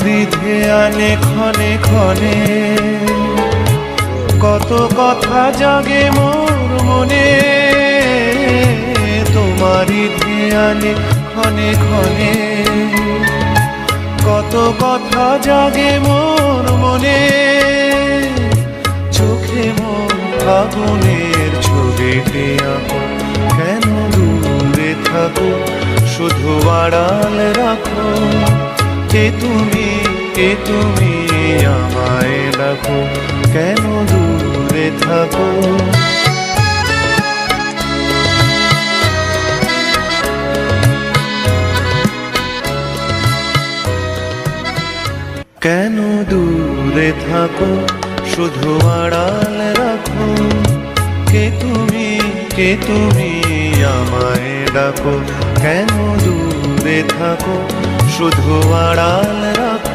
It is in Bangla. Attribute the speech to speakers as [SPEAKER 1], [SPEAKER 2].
[SPEAKER 1] রিধে আনে ক্ষণে ক্ষণে, কত কথা জাগে মোর মনে। তোমারই ধ্যানে ক্ষণে ক্ষণে, কত কথা জাগে মোর মনে। চোখে মোর ফাগুনের ছবিতে আঁকো, কেন দূরে থাকো, শুধু আড়াল রাখো। কে তুমি আমায় ডাকো, কেন দূরে থাকো। কেন দূরে থাকো, শুধু আড়াল রাখো। কে তুমি আমায় ডাকো, কেন দূরে থাকো, শুধু আড়াল রাখো।